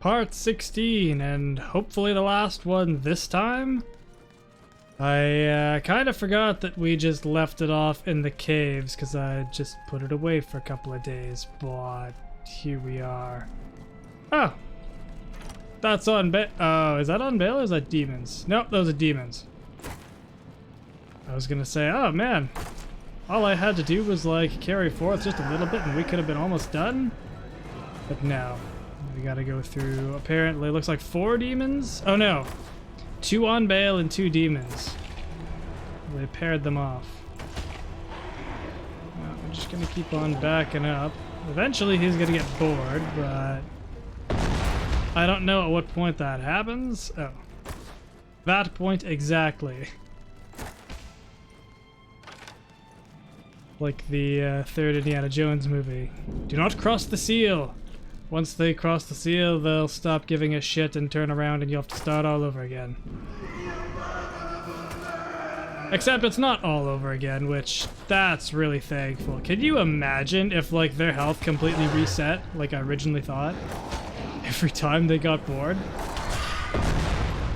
Part 16, and hopefully the last one this time. I kind of forgot that we just left it off in the caves because I just put it away for a couple of days, but here we are. Oh! That's on oh, is that on Bale or is that demons? Nope, those are demons. I was gonna say, oh man, all I had to do was like carry forth just a little bit and we could have been almost done. But no, we gotta go through, apparently, looks like 4 demons? Oh no, 2 on Bale and 2 demons. They paired them off. We're just gonna keep on backing up. Eventually he's gonna get bored, but I don't know at what point that happens. Oh, that point exactly. Like the third Indiana Jones movie. Do not cross the seal! Once they cross the seal, they'll stop giving a shit and turn around and you'll have to start all over again. Except it's not all over again, which, that's really thankful. Can you imagine if, like, their health completely reset, like I originally thought? Every time they got bored?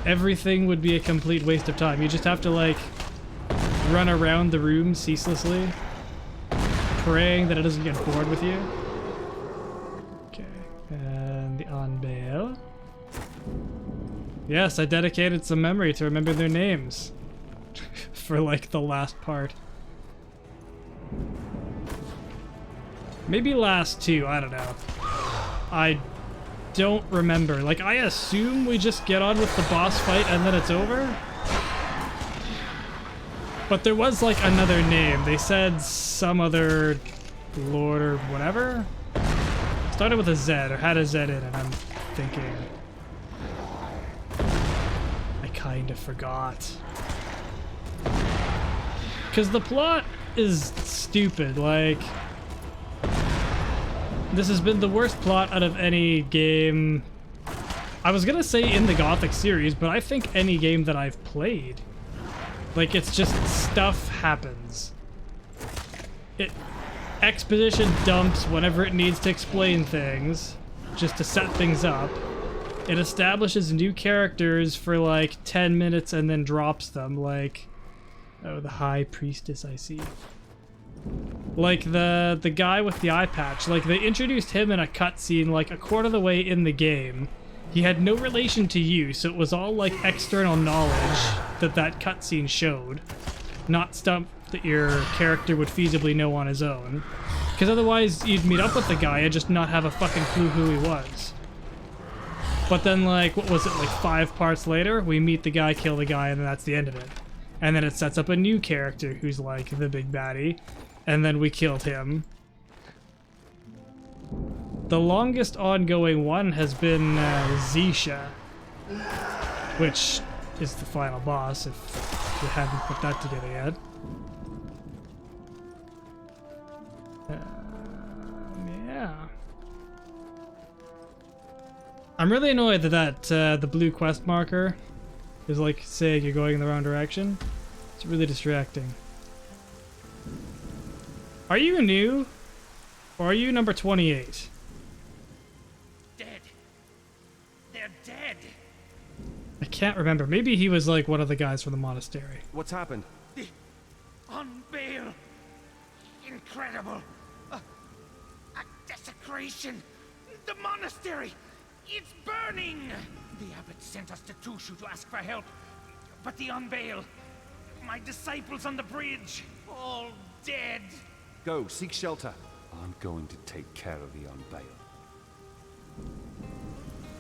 Everything would be a complete waste of time. You just have to, like, run around the room ceaselessly, praying that it doesn't get bored with you. Okay, and the on Bale. Yes, I dedicated some memory to remember their names. For like the last part. Maybe last 2, I don't know. I don't remember. Like, I assume we just get on with the boss fight and then it's over. But there was like another name. They said some other lord or whatever. Started with a Z or had a Z in it, and I'm thinking I kind of forgot. Because the plot is stupid, like, this has been the worst plot out of any game. I was gonna say in the Gothic series, but I think any game that I've played. Like, it's just stuff happens. Exposition dumps whenever it needs to explain things, just to set things up. It establishes new characters for like 10 minutes and then drops them, like, oh, the High Priestess, I see. Like the guy with the eye patch, like they introduced him in a cutscene like a quarter of the way in the game. He had no relation to you, so it was all like external knowledge that cutscene showed. Not stuff that your character would feasibly know on his own. Because otherwise you'd meet up with the guy and just not have a fucking clue who he was. But then like, what was it, like 5 parts later? We meet the guy, kill the guy, and then that's the end of it. And then it sets up a new character who's like the big baddie. And then we killed him. The longest ongoing one has been Xesha, which is the final boss if you haven't put that together yet. Yeah. I'm really annoyed that the blue quest marker is like saying you're going in the wrong direction. It's really distracting. Are you new? Or are you number 28? Dead. They're dead. I can't remember. Maybe he was like one of the guys from the monastery. What's happened? The on Bale. Incredible. A desecration. The monastery. It's burning. The abbot sent us to Tushu to ask for help. But the on Bale. My disciples on the bridge. All dead. Go, seek shelter. I'm going to take care of the on Bale.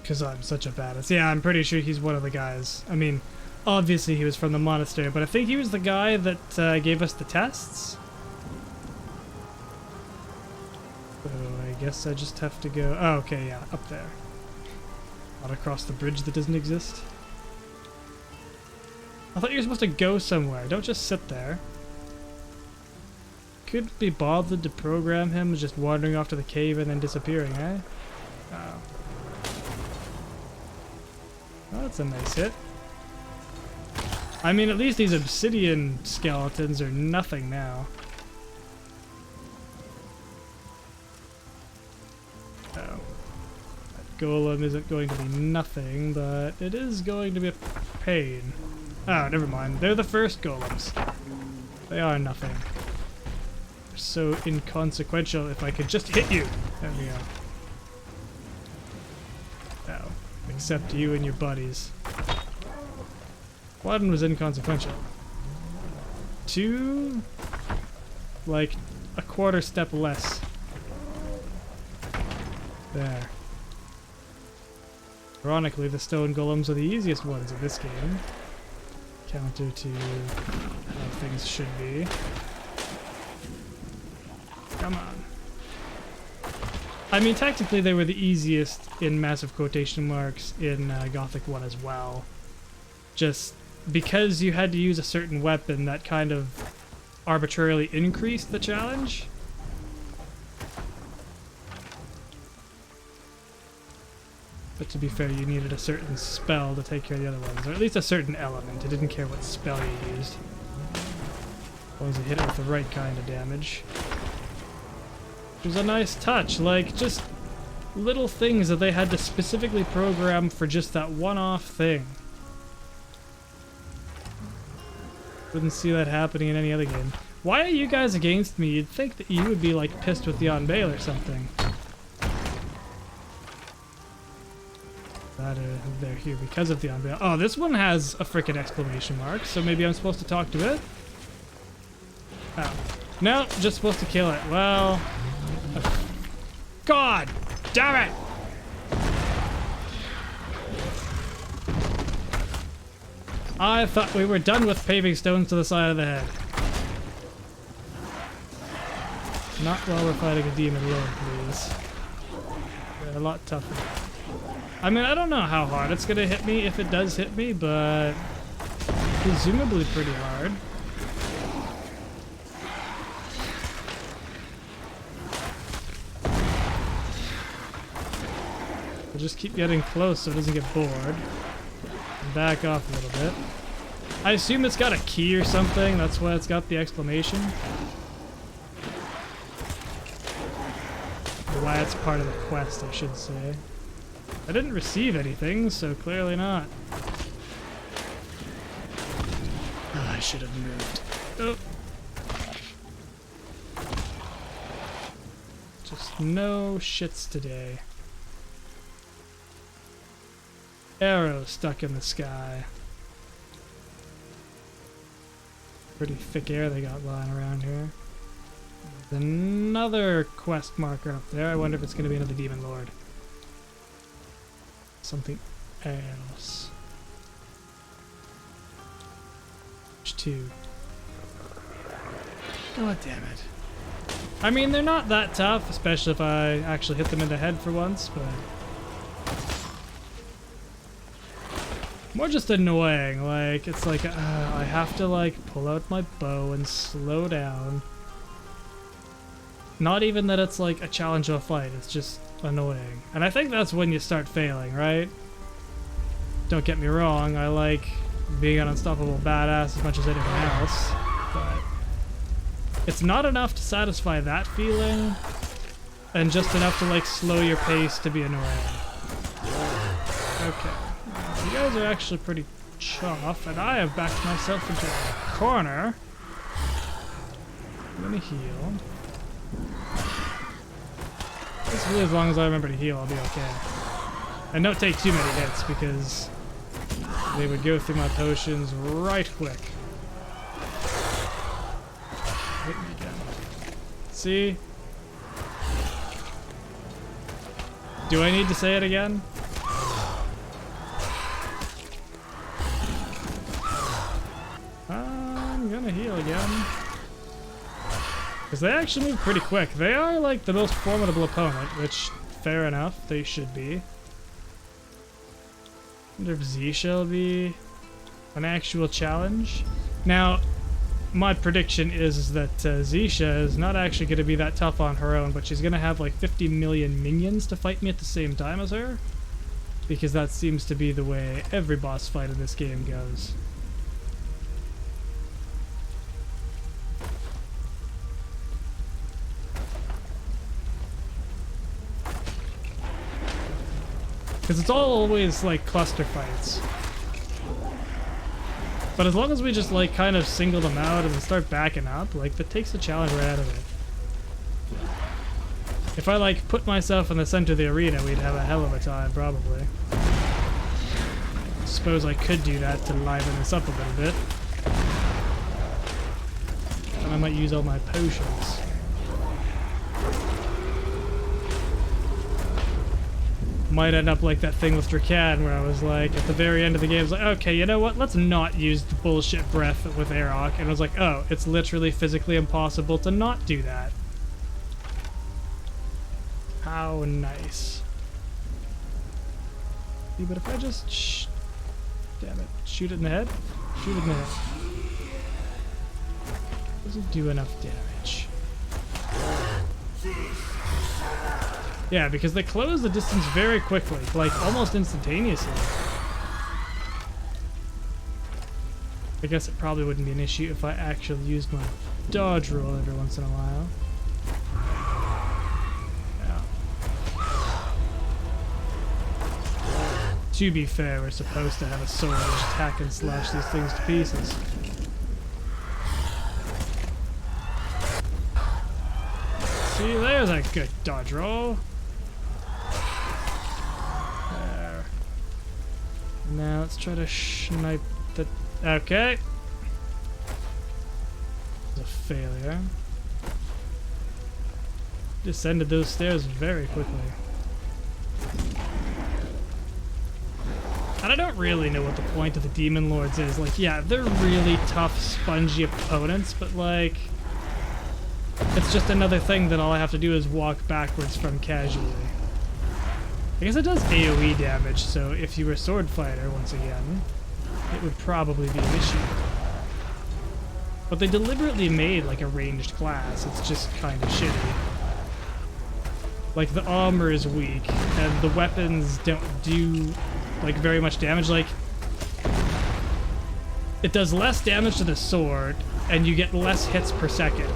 Because I'm such a badass. Yeah, I'm pretty sure he's one of the guys. I mean, obviously he was from the monastery, but I think he was the guy that gave us the tests. So I guess I just have to go... Oh, okay, yeah, up there. Not across the bridge that doesn't exist. I thought you were supposed to go somewhere. Don't just sit there. Couldn't be bothered to program him just wandering off to the cave and then disappearing, eh? Oh. Well, that's a nice hit. I mean, at least these obsidian skeletons are nothing now. Oh. That golem isn't going to be nothing, but it is going to be a pain. Oh, never mind. They're the first golems. They are nothing. They're so inconsequential. If I could just hit you. There we go. Oh. Except you and your buddies. One was inconsequential. Two, like a quarter step less. There. Ironically, the stone golems are the easiest ones in this game. Counter to how things should be. Come on. I mean, technically they were the easiest in massive quotation marks in Gothic 1 as well. Just because you had to use a certain weapon that kind of arbitrarily increased the challenge. But to be fair, you needed a certain spell to take care of the other ones, or at least a certain element. It didn't care what spell you used. As long as you hit it with the right kind of damage. It was a nice touch, like just little things that they had to specifically program for just that one-off thing. Wouldn't see that happening in any other game. Why are you guys against me? You'd think that you would be like pissed with the unveil or something. They're here because of the unveil. Oh, this one has a frickin' exclamation mark, so maybe I'm supposed to talk to it? Oh. No, just supposed to kill it. Well... God damn it! I thought we were done with paving stones to the side of the head. Not while we're fighting a demon lord, please. They're a lot tougher. I mean, I don't know how hard it's gonna hit me if it does hit me, but presumably pretty hard. I'll just keep getting close so it doesn't get bored. Back off a little bit. I assume it's got a key or something, that's why it's got the exclamation. Or why it's part of the quest, I should say. I didn't receive anything, so clearly not. Oh, I should have moved. Oh. Just no shits today. Arrow stuck in the sky. Pretty thick air they got lying around here. There's another quest marker up there. I wonder if it's going to be another demon lord. Something else. Which two? God damn it. I mean, they're not that tough, especially if I actually hit them in the head for once, but... more just annoying, like, it's like, I have to, like, pull out my bow and slow down. Not even that it's, like, a challenge of a fight, it's just annoying. And I think that's when you start failing, right? Don't get me wrong, I like being an unstoppable badass as much as anyone else, but it's not enough to satisfy that feeling, and just enough to, like, slow your pace to be annoying. Okay. You guys are actually pretty chuff, and I have backed myself into a corner. I'm gonna heal. Basically, as long as I remember to heal, I'll be okay. And don't take too many hits, because they would go through my potions right quick. Hit me again. See? Do I need to say it again? I'm gonna heal again. Because they actually move pretty quick. They are like the most formidable opponent, which, fair enough, they should be. I wonder if Xesha will be an actual challenge. Now, my prediction is that Xesha is not actually going to be that tough on her own, but she's going to have like 50 million minions to fight me at the same time as her. Because that seems to be the way every boss fight in this game goes. Because it's all always like cluster fights. But as long as we just like kind of single them out and then start backing up, like that takes the challenge right out of it. If I like put myself in the center of the arena, we'd have a hell of a time probably. Suppose I could do that to liven this up a little bit. And I might use all my potions. Might end up like that thing with Drakan where I was like, at the very end of the game, I was like, okay, you know what? Let's not use the bullshit breath with Aerok. And I was like, oh, it's literally physically impossible to not do that. How nice. Yeah, but if I just... damn it. Shoot it in the head? Shoot it in the head. Doesn't do enough damage. Yeah, because they close the distance very quickly, like almost instantaneously. I guess it probably wouldn't be an issue if I actually used my dodge roll every once in a while. Yeah. To be fair, we're supposed to have a sword which attack and slash these things to pieces. See, there's a good dodge roll. There. Now let's try to snipe the... okay. It's a failure. Descended those stairs very quickly. And I don't really know what the point of the Demon Lords is. Like, yeah, they're really tough, spongy opponents, but like... it's just another thing that all I have to do is walk backwards from casually. I guess it does AoE damage, so if you were a sword fighter, once again, it would probably be an issue. But they deliberately made like a ranged class, it's just kind of shitty. Like the armor is weak, and the weapons don't do like very much damage. Like, it does less damage to the sword, and you get less hits per second.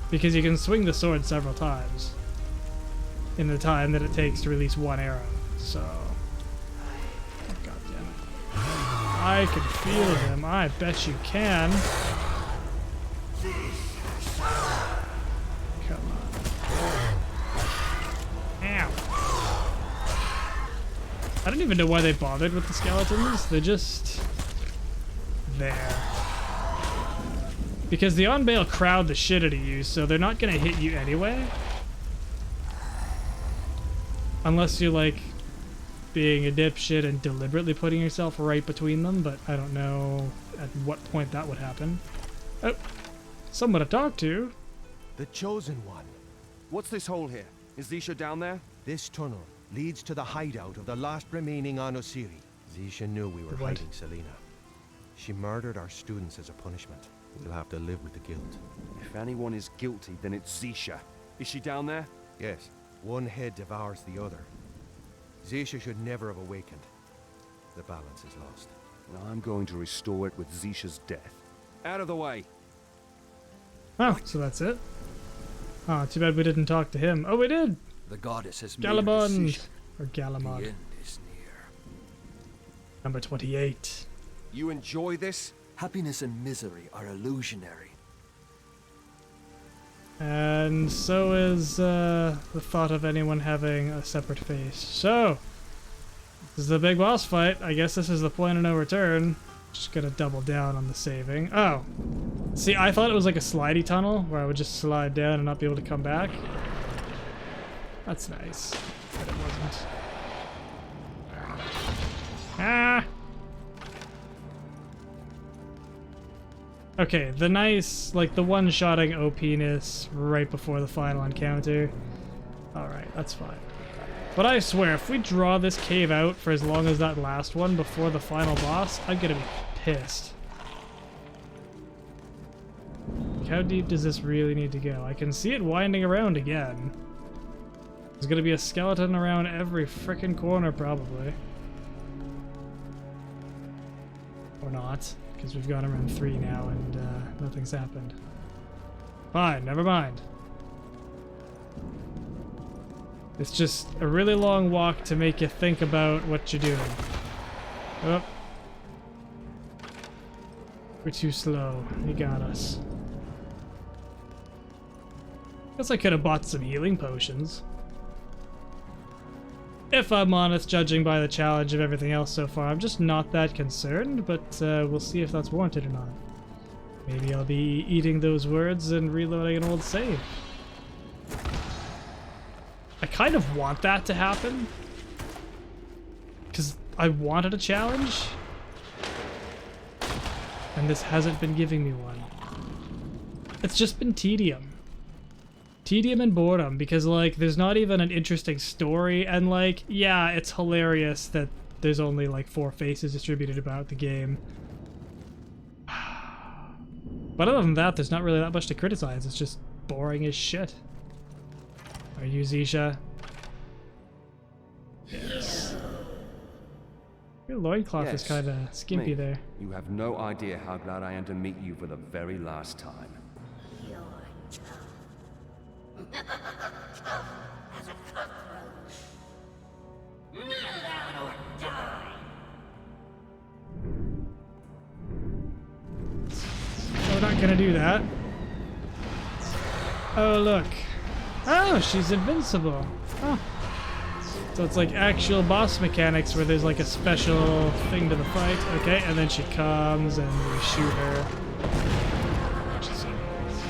Because you can swing the sword several times in the time that it takes to release one arrow. So, god damn it. I can feel him. I bet you can. Come on. Ow. I don't even know why they bothered with the skeletons. They're just there. Because the on-bail crowd the shit out of you, so they're not gonna hit you anyway. Unless you're like being a dipshit and deliberately putting yourself right between them, but I don't know at what point that would happen. Oh, someone to talk to. The Chosen One. What's this hole here? Is Xesha down there? This tunnel leads to the hideout of the last remaining Onosiri. Xesha knew we were What? hiding Selena. She murdered our students as a punishment. We'll have to live with the guilt. If anyone is guilty, then it's Xesha. Is she down there? Yes, one head devours the other. Xesha should never have awakened. The balance is lost. And I'm going to restore it with Xesha's death. Out of the way! Oh, so that's it? Oh, too bad we didn't talk to him. Oh, we did! The goddess has made a Gallimond! decision. Or The Gallimond. end is near. Number 28. You enjoy this? Happiness and misery are illusionary. And so is the thought of anyone having a separate face. So, this is the big boss fight. I guess this is the point of no return. Just gonna double down on the saving. Oh, see, I thought it was like a slidey tunnel where I would just slide down and not be able to come back. That's nice, but it wasn't. Ah! Okay, the nice, like the one-shotting OP-ness right before the final encounter. Alright, that's fine. But I swear, if we draw this cave out for as long as that last one before the final boss, I'm gonna be pissed. Like, how deep does this really need to go? I can see it winding around again. There's gonna be a skeleton around every frickin' corner, probably. Or not. Because we've gone around 3 now and nothing's happened. Fine, never mind. It's just a really long walk to make you think about what you're doing. Oh. We're too slow. He got us. Guess I could have bought some healing potions. If I'm honest, judging by the challenge of everything else so far, I'm just not that concerned, but we'll see if that's warranted or not. Maybe I'll be eating those words and reloading an old save. I kind of want that to happen, because I wanted a challenge, and this hasn't been giving me one. It's just been tedium. Tedium and boredom, because, like, there's not even an interesting story, and, like, yeah, it's hilarious that there's only, like, 4 faces distributed about the game. But other than that, there's not really that much to criticize. It's just boring as shit. Are you Xesha? Yes. Your loincloth is Yes, kind of skimpy me. there. You have no idea how glad I am to meet you for the very last time. We're not gonna do that. Oh, look. Oh, she's invincible. Oh. So it's like actual boss mechanics where there's like a special thing to the fight. Okay, and then she comes and we shoot her.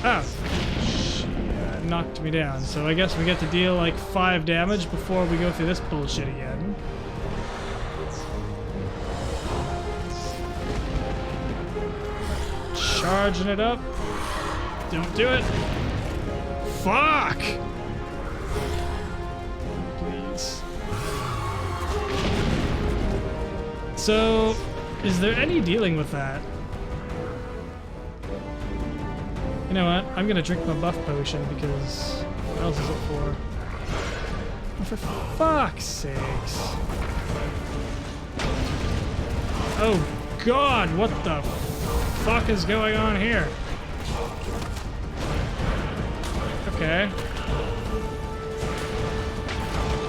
Oh. She knocked me down. So I guess we get to deal like 5 damage before we go through this bullshit again. Charging it up. Don't do it. Fuck! Please. So, is there any dealing with that? You know what? I'm gonna drink my buff potion because what else is it for? Oh, for fuck's sakes. Oh god, what the fuck is going on here? Okay.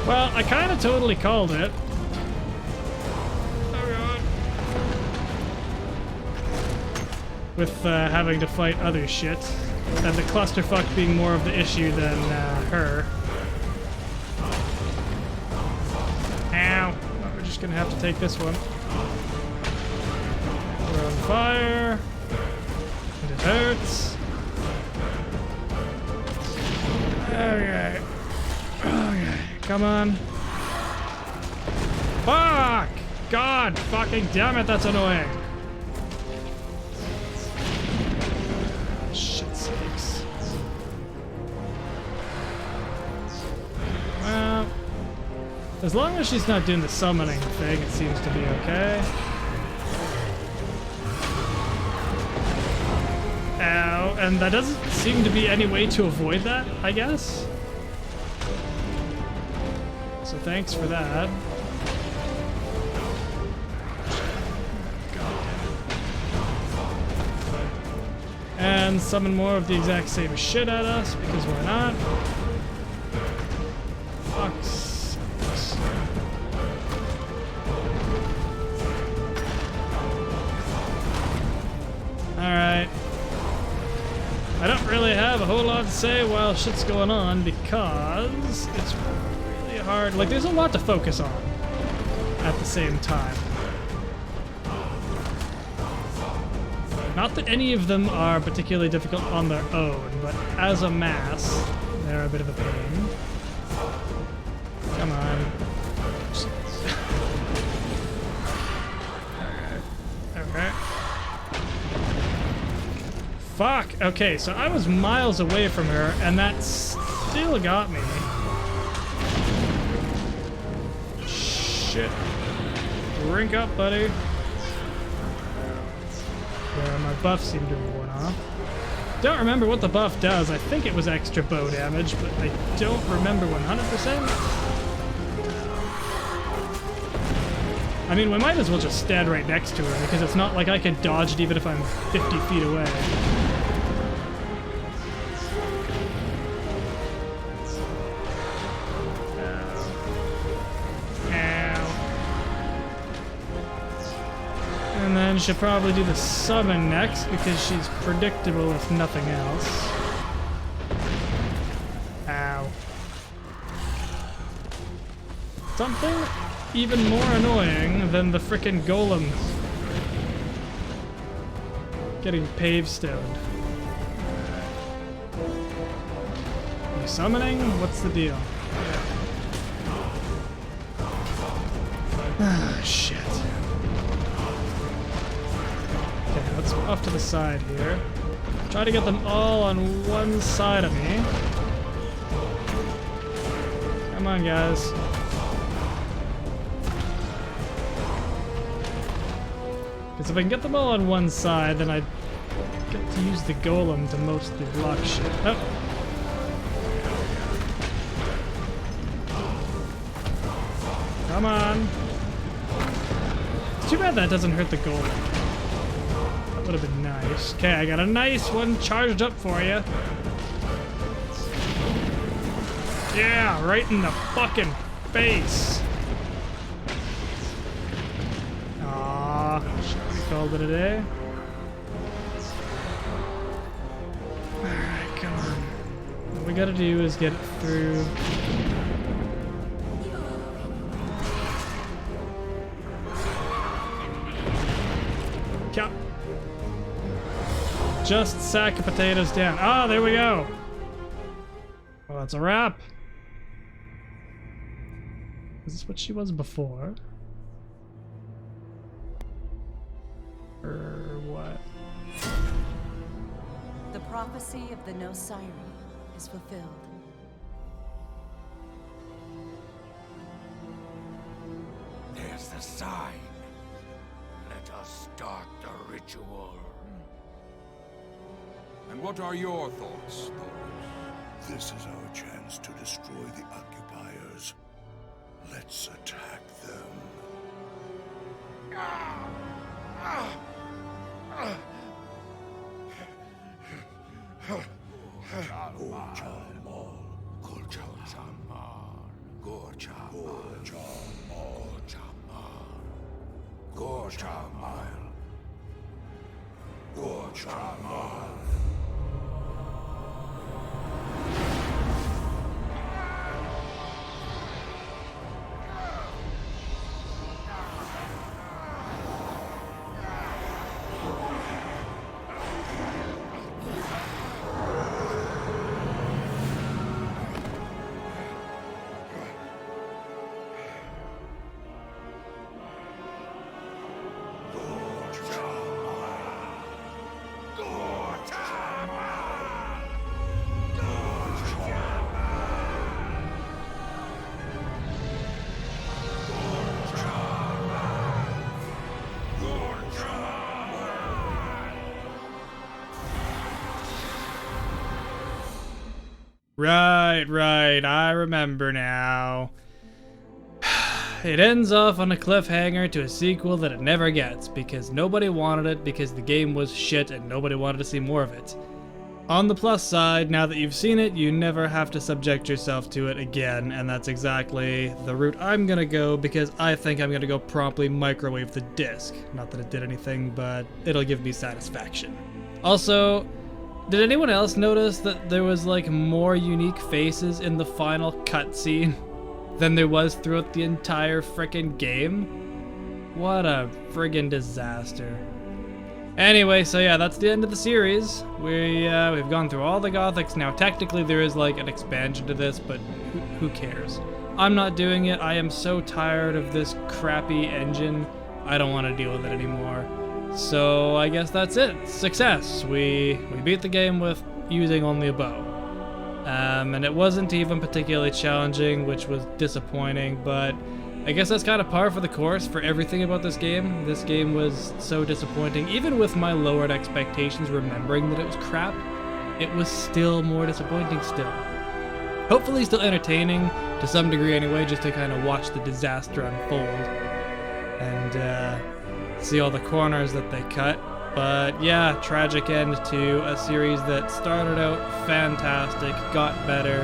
Well, I kind of totally called it. Oh god. With having to fight other shit. And the clusterfuck being more of the issue than her. Ow. Well, we're just gonna have to take this one. We're on fire. And it hurts. Okay. Okay. Come on. Fuck! God fucking damn it, that's annoying. Shit sakes. Well, as long as she's not doing the summoning thing, it seems to be okay. Ow, and there doesn't seem to be any way to avoid that, I guess. So thanks for that. And summon more of the exact same shit at us, because why not? Fuck sakes. Alright. I don't really have a whole lot to say while shit's going on because it's really hard. Like, there's a lot to focus on at the same time. Not that any of them are particularly difficult on their own, but as a mass, they're a bit of a pain. Come on. Okay. Fuck! Okay, so I was miles away from her, and that still got me. Shit. Drink up, buddy. Yeah, my buff seemed to have worn off. Don't remember what the buff does. I think it was extra bow damage, but I don't remember 100%. I mean, we might as well just stand right next to her, because it's not like I could dodge it even if I'm 50 feet away. then should probably do the summon next because she's predictable if nothing else. Ow. Something even more annoying than the frickin' golems getting pave stoned. You summoning? What's the deal? Ah, shit. Okay, let's go off to the side here. Try to get them all on one side of me. Come on, guys. Because if I can get them all on one side, then I get to use the golem to mostly block shit. Oh. Come on. It's too bad that doesn't hurt the golem. That would have been nice. Okay, I got a nice one charged up for you. Yeah, right in the fucking face. Called it a day. Alright, come on. What we gotta do is get it through. Yeah. Just sack of potatoes down. Ah, there we go. Well, that's a wrap. Is this what she was before? Or what? The prophecy of the No Siren is fulfilled. There's the sign. Let us start the ritual. And what are your thoughts, Thor? This is our chance to destroy the occupiers. Let's attack them. Right, I remember now. It ends off on a cliffhanger to a sequel that it never gets, because nobody wanted it, because the game was shit and nobody wanted to see more of it. On the plus side, now that you've seen it, you never have to subject yourself to it again, and that's exactly the route I'm gonna go, because I think I'm gonna go promptly microwave the disc. Not that it did anything, but it'll give me satisfaction. Also, did anyone else notice that there was like more unique faces in the final cutscene than there was throughout the entire frickin' game? What a friggin' disaster. Anyway, so yeah, that's the end of the series. We've gone through all the Gothics. Now, technically there is like an expansion to this, but who cares? I'm not doing it. I am so tired of this crappy engine. I don't want to deal with it anymore. So I guess that's it. Success. We beat the game with using only a bow. And it wasn't even particularly challenging, which was disappointing, but I guess that's kind of par for the course for everything about this game. This game was so disappointing. Even with my lowered expectations, remembering that it was crap, it was still more disappointing still. Hopefully still entertaining, to some degree anyway, just to kind of watch the disaster unfold. And see all the corners that they cut. But yeah, tragic end to a series that started out fantastic, got better,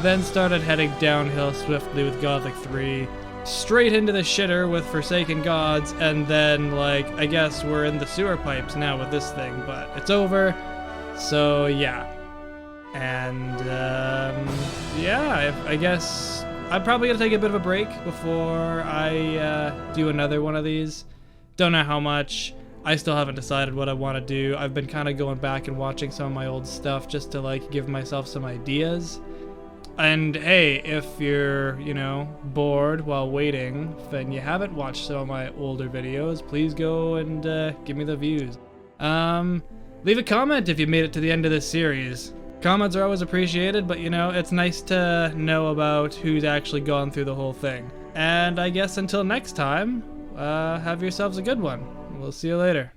then started heading downhill swiftly with Gothic 3, straight into the shitter with Forsaken Gods, and then, like, I guess we're in the sewer pipes now with this thing, but it's over, so yeah. And, yeah, I guess I'm probably gonna take a bit of a break before I do another one of these. Don't know how much. I still haven't decided what I want to do. I've been kind of going back and watching some of my old stuff just to, like, give myself some ideas. And hey, if you're, you know, bored while waiting, then you haven't watched some of my older videos, please go and give me the views. Leave a comment if you made it to the end of this series. Comments are always appreciated, but you know, it's nice to know about who's actually gone through the whole thing. And I guess until next time, have yourselves a good one. We'll see you later.